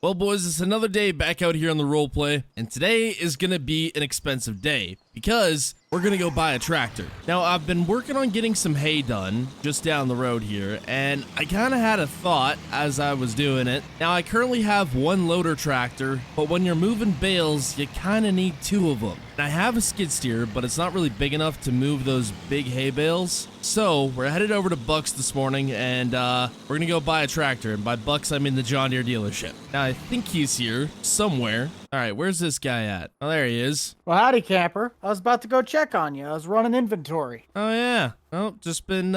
Well, boys, it's another day back out here on the roleplay, and today is gonna be an expensive day because we're gonna go buy a tractor. Now, I've been working on getting some hay done just down the road here, and I kind of had a thought as I was doing it. Now, I currently have one loader tractor, but when you're moving bales, you kind of need two of them. And I have a skid steer, but it's not really big enough to move those big hay bales. So we're headed over to Bucks this morning, and we're gonna go buy a tractor. And by Bucks, I mean the John Deere dealership. Now, I think he's here somewhere. All right, where's this guy at? Oh, there he is. Well, howdy, camper. I was about to go check on you. I was running inventory. Oh, yeah. Well, just been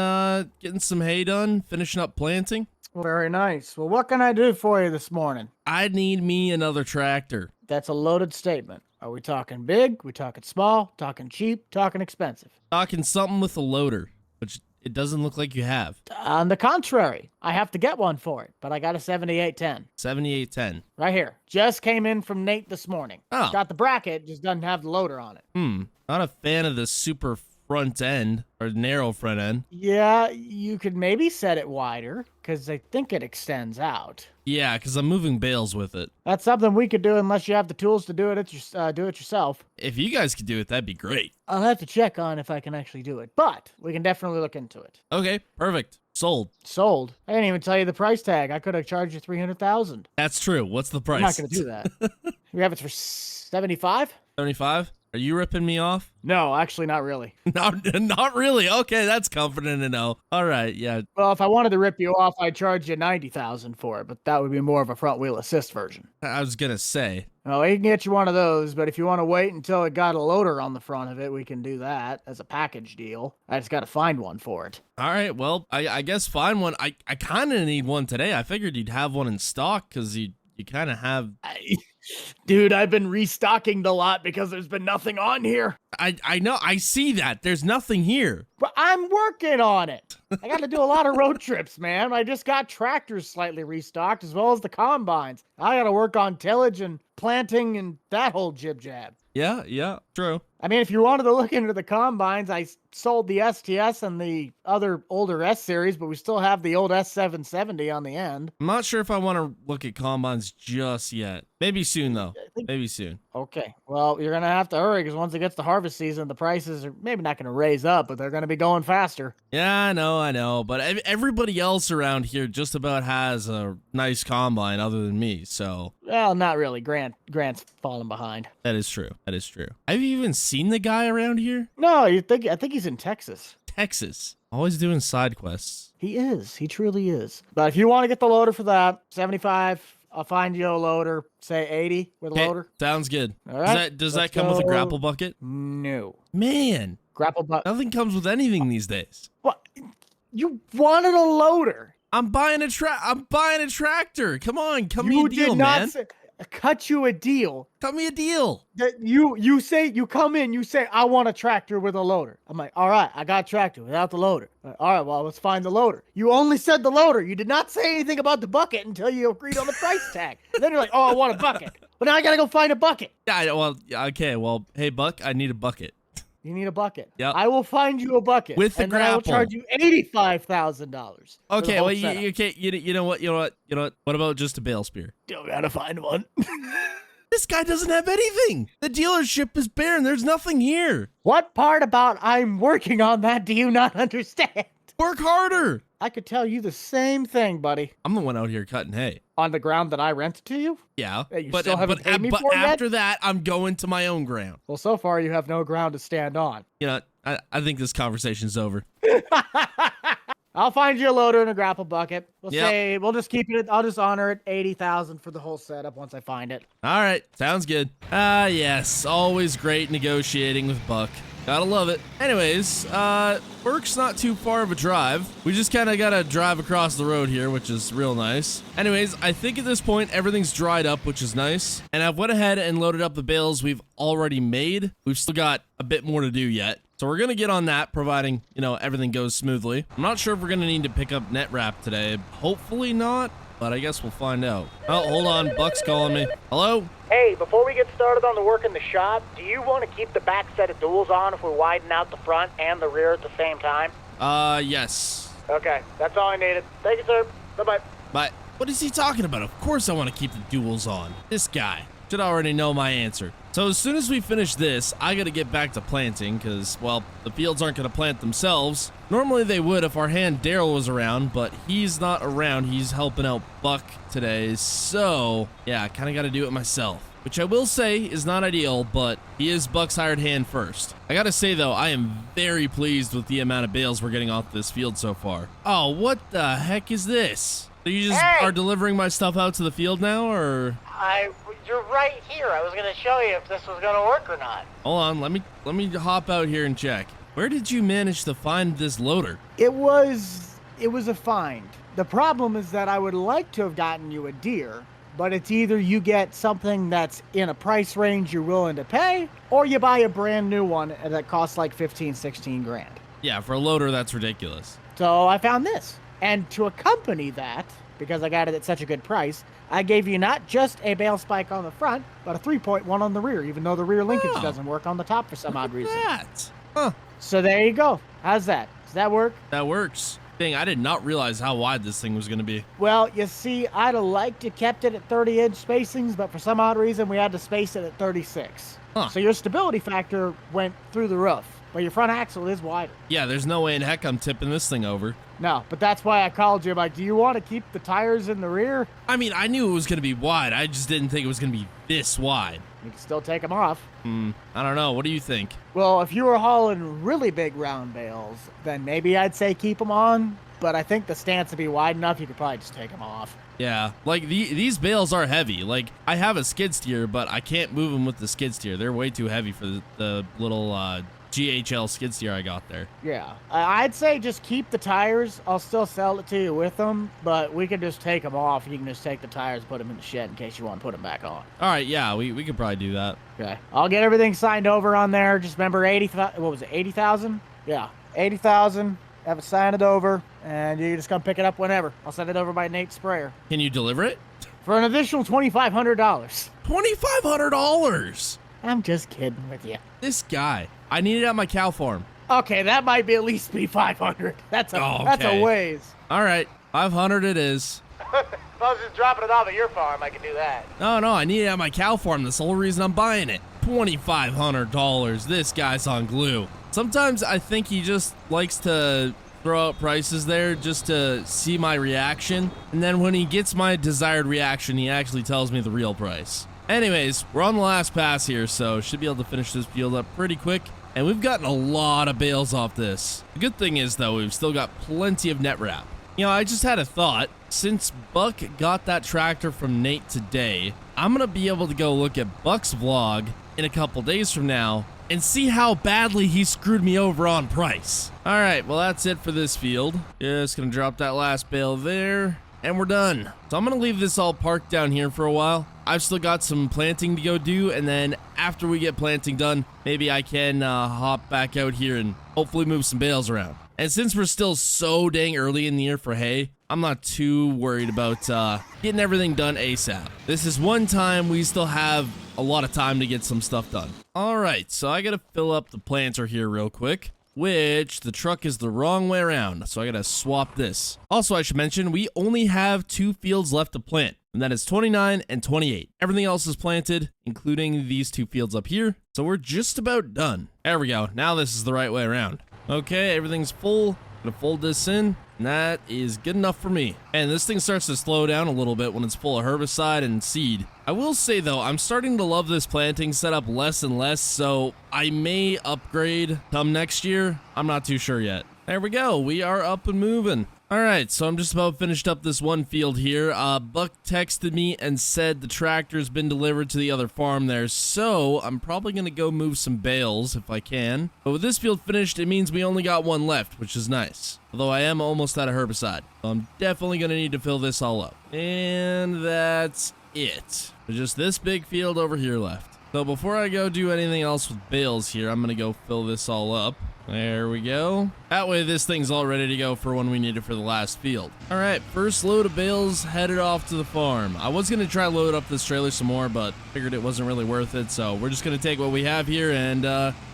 getting some hay done, finishing up planting. Well, very nice. Well, what can I do for you this morning? I need me another tractor. That's a loaded statement. Are we talking big? We talking small? Talking cheap? Talking expensive? Talking something with a loader, which it doesn't look like you have. On the contrary, I have to get one for it, but I got a 7810. 7810. Right here. Just came in from Nate this morning. Oh. Got the bracket, just doesn't have the loader on it. Not a fan of the super front end or narrow front end. Yeah, you could maybe set it wider because I think it extends out. Yeah, because I'm moving bales with it. That's something we could do unless you have the tools to do it yourself. If you guys could do it, that'd be great. I'll have to check on if I can actually do it, but we can definitely look into it. Okay, perfect. Sold. Sold? I didn't even tell you the price tag. I could have charged you $300,000. That's true. What's the price? I'm not going to do that. You have it for 75? 75? Are you ripping me off? No, actually not really. Not really. Okay, that's comforting to know. All right, yeah. Well, if I wanted to rip you off, I'd charge you $90,000 for it, but that would be more of a front wheel assist version. I was going to say. Well, we can get you one of those, but if you want to wait until it got a loader on the front of it, we can do that as a package deal. I just got to find one for it. All right, well, I guess find one. I kind of need one today. I figured you'd have one in stock because you kind of have... Dude, I've been restocking the lot because there's been nothing on here. I know. I see that. There's nothing here. But I'm working on it. I got to do a lot of road trips, man. I just got tractors slightly restocked as well as the combines. I got to work on tillage and planting and that whole jib-jab. Yeah, true. I mean, if you wanted to look into the combines, I sold the STS and the other older S series, but we still have the old S770 on the end. I'm not sure if I want to look at combines just yet. Maybe soon, though. Maybe soon. Okay. Well, you're going to have to hurry because once it gets to harvest season, the prices are maybe not going to raise up, but they're going to be going faster. Yeah, I know. But everybody else around here just about has a nice combine other than me, so... Well, not really. Grant's falling behind. That is true. Have you even seen the guy around here? No, I think he's in Texas. Texas. Always doing side quests. He is. He truly is. But if you want to get the loader for that, 75, I'll find you a loader, say 80 with a loader. Sounds good. All right. Does that come with a grapple bucket? No. Man. Grapple bucket. Nothing comes with anything these days. What? You wanted a loader. I'm buying a tractor. Come on, cut me a deal, man. Cut you a deal. Cut me a deal. That you say, you come in, you say, I want a tractor with a loader. I'm like, all right, I got a tractor without the loader. All right, well, let's find the loader. You only said the loader. You did not say anything about the bucket until you agreed on the price tag. And then you're like, oh, I want a bucket. But now I got to go find a bucket. Yeah, well, okay, well, hey, Buck, I need a bucket. You need a bucket. Yep. I will find you a bucket. With the grapple. And I will charge you $85,000. Okay, well, you know what? What about just a bale spear? Still gotta find one. This guy doesn't have anything. The dealership is barren. There's nothing here. What part about I'm working on that do you not understand? Work harder. I could tell you the same thing, buddy. I'm the one out here cutting hay. On the ground that I rented to you? Yeah, You still haven't paid me for it after yet? that, I'm going to my own ground. Well, so far you have no ground to stand on. You know, I think this conversation's over. I'll find you a loader and a grapple bucket. We'll just keep it. I'll just honor it 80,000 for the whole setup once I find it. All right, sounds good. Yes, always great negotiating with Buck. Gotta love it. Anyways, work's not too far of a drive. We just kind of gotta drive across the road here, which is real nice. Anyways, I think at this point, everything's dried up, which is nice. And I've went ahead and loaded up the bales we've already made. We've still got a bit more to do yet. So we're gonna get on that, providing, everything goes smoothly. I'm not sure if we're gonna need to pick up net wrap today. Hopefully not, but I guess we'll find out. Oh, hold on, Buck's calling me. Hello? Hey, before we get started on the work in the shop, do you want to keep the back set of duals on if we widen out the front and the rear at the same time? Yes. Okay, that's all I needed. Thank you, sir. Bye-bye. Bye. What is he talking about? Of course I want to keep the duals on. This guy should already know my answer. So as soon as we finish this, I gotta get back to planting because, well, the fields aren't gonna plant themselves. Normally they would if our hand Daryl was around, but he's not around. He's helping out Buck today. So yeah, I kind of gotta do it myself, which I will say is not ideal, but he is Buck's hired hand first. I gotta say though, I am very pleased with the amount of bales we're getting off this field so far. Oh, what the heck is this? So you just are delivering my stuff out to the field now, or? You're right here. I was gonna show you if this was gonna work or not. Hold on, let me hop out here and check. Where did you manage to find this loader? It was a find. The problem is that I would like to have gotten you a deer, but it's either you get something that's in a price range you're willing to pay, or you buy a brand new one that costs like 15, 16 grand. Yeah, for a loader, that's ridiculous. So I found this. And to accompany that, because I got it at such a good price, I gave you not just a bale spike on the front, but a 3-point one on the rear, even though the rear linkage doesn't work on the top for some odd reason. That. Huh. So there you go. How's that? Does that work? That works. Dang, I did not realize how wide this thing was going to be. Well, you see, I'd have liked to kept it at 30-inch spacings, but for some odd reason, we had to space it at 36. Huh. So your stability factor went through the roof, but your front axle is wider. Yeah, there's no way in heck I'm tipping this thing over. No, but that's why I called you. I'm like, do you want to keep the tires in the rear? I mean, I knew it was going to be wide. I just didn't think it was going to be this wide. You can still take them off. I don't know. What do you think? Well, if you were hauling really big round bales, then maybe I'd say keep them on. But I think the stance would be wide enough, you could probably just take them off. Yeah, like these bales are heavy. Like, I have a skid steer, but I can't move them with the skid steer. They're way too heavy for the little GHL skid steer I got there. Yeah, I'd say just keep the tires. I'll still sell it to you with them, but we can just take them off. You can just take the tires, put them in the shed in case you want to put them back on. All right, yeah, we could probably do that. Okay, I'll get everything signed over on there. Just remember 80,000? Yeah, 80,000. Have it sign it over, and you just come pick it up whenever. I'll send it over by Nate's sprayer. Can you deliver it? For an additional $2,500. $2,500? I'm just kidding with you. This guy. I need it at my cow farm. Okay, that might be at least be 500. That's a ways. All right, 500 it is. If I was just dropping it off at your farm, I could do that. No, I need it at my cow farm. That's the whole reason I'm buying it. $2,500. This guy's on glue. Sometimes I think he just likes to throw out prices there just to see my reaction. And then when he gets my desired reaction, he actually tells me the real price. Anyways, we're on the last pass here, so should be able to finish this field up pretty quick. And we've gotten a lot of bales off this. The good thing is, though, we've still got plenty of net wrap. You know, I just had a thought. Since Buck got that tractor from Nate today, I'm going to be able to go look at Buck's vlog in a couple days from now and see how badly he screwed me over on price. All right, well, that's it for this field. Just going to drop that last bale there, and we're done. So I'm going to leave this all parked down here for a while. I've still got some planting to go do, and then after we get planting done, maybe I can hop back out here and hopefully move some bales around. And since we're still so dang early in the year for hay, I'm not too worried about getting everything done ASAP. This is one time we still have a lot of time to get some stuff done. All right, so I gotta fill up the planter here real quick, which the truck is the wrong way around, so I gotta swap this. Also, I should mention, we only have 2 fields left to plant, and that is 29 and 28. Everything else is planted, including these 2 fields up here, so we're just about done. There we go, now this is the right way around. Okay, everything's full. Gonna fold this in, and that is good enough for me. And this thing starts to slow down a little bit when it's full of herbicide and seed. I will say though, I'm starting to love this planting setup less and less, so I may upgrade come next year. I'm not too sure yet. There we go, we are up and moving. All right, so I'm just about finished up this one field here. Buck texted me and said the tractor's been delivered to the other farm there, so I'm probably gonna go move some bales if I can. But with this field finished, it means we only got one left, which is nice. Although I am almost out of herbicide, so I'm definitely gonna need to fill this all up. And that's it. There's just this big field over here left. So before I go do anything else with bales here, I'm gonna go fill this all up. There we go. That way this thing's all ready to go for when we need it for the last field. All right, first load of bales headed off to the farm. I was gonna try load up this trailer some more, but figured it wasn't really worth it, so we're just gonna take what we have here and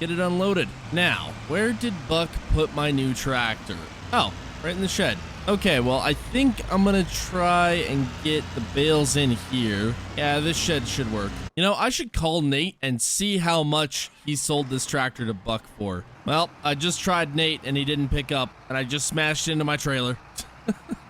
get it unloaded. Now, where did Buck put my new tractor? Oh, right in the shed. Okay, well, I think I'm gonna try and get the bales in here. Yeah, this shed should work. You know, I should call Nate and see how much he sold this tractor to Buck for. Well, I just tried Nate and he didn't pick up, and I just smashed into my trailer.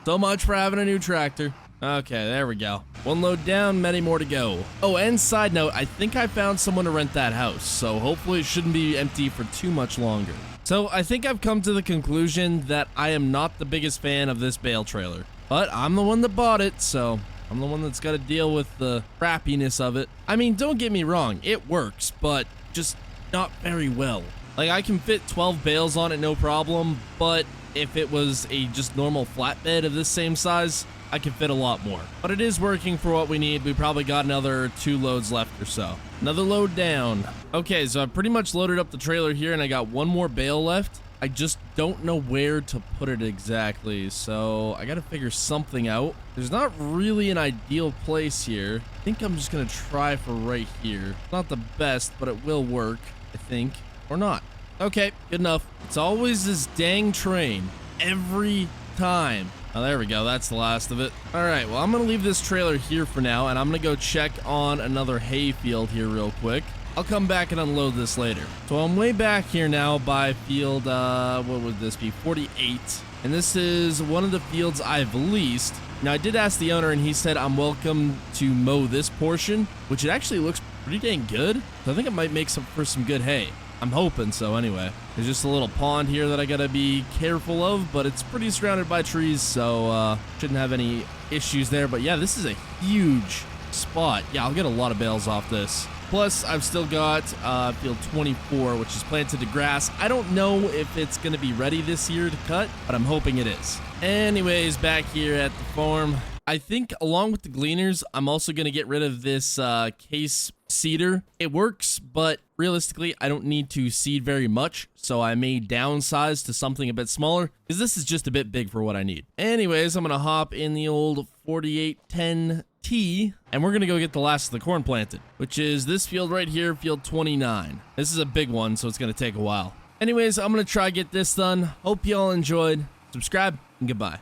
So much for having a new tractor. Okay, there we go. One load down, many more to go. Oh, and side note, I think I found someone to rent that house, so hopefully it shouldn't be empty for too much longer. So I think I've come to the conclusion that I am not the biggest fan of this bale trailer, but I'm the one that bought it, so I'm the one that's got to deal with the crappiness of it. I mean, don't get me wrong, it works, but just not very well. Like, I can fit 12 bales on it, no problem, but if it was a just normal flatbed of this same size, I can fit a lot more. But it is working for what we need. We probably got another 2 loads left or so. Another load down. Okay, so I pretty much loaded up the trailer here and I got one more bale left. I just don't know where to put it exactly, so I gotta figure something out. There's not really an ideal place here. I think I'm just gonna try for right here. Not the best, but it will work, I think. Or not. Okay, good enough. It's always this dang train. Every time. Oh, there we go. That's the last of it. All right, well, I'm going to leave this trailer here for now, and I'm going to go check on another hay field here real quick. I'll come back and unload this later. So I'm way back here now by field, what would this be? 48. And this is one of the fields I've leased. Now, I did ask the owner, and he said I'm welcome to mow this portion, which it actually looks pretty dang good. So I think it might make for some good hay. I'm hoping so anyway. There's just a little pond here that I gotta be careful of, but it's pretty surrounded by trees, so shouldn't have any issues there. But yeah, this is a huge spot. Yeah, I'll get a lot of bales off this. Plus, I've still got field 24, which is planted to grass. I don't know if it's gonna be ready this year to cut, but I'm hoping it is. Anyways, back here at the farm, I think along with the gleaners, I'm also gonna get rid of this case seeder. It works, but realistically, I don't need to seed very much, so I may downsize to something a bit smaller, because this is just a bit big for what I need. Anyways, I'm gonna hop in the old 4810T, and we're gonna go get the last of the corn planted, which is this field right here, field 29. This is a big one, so it's gonna take a while. Anyways, I'm gonna try get this done. Hope y'all enjoyed. Subscribe, and goodbye.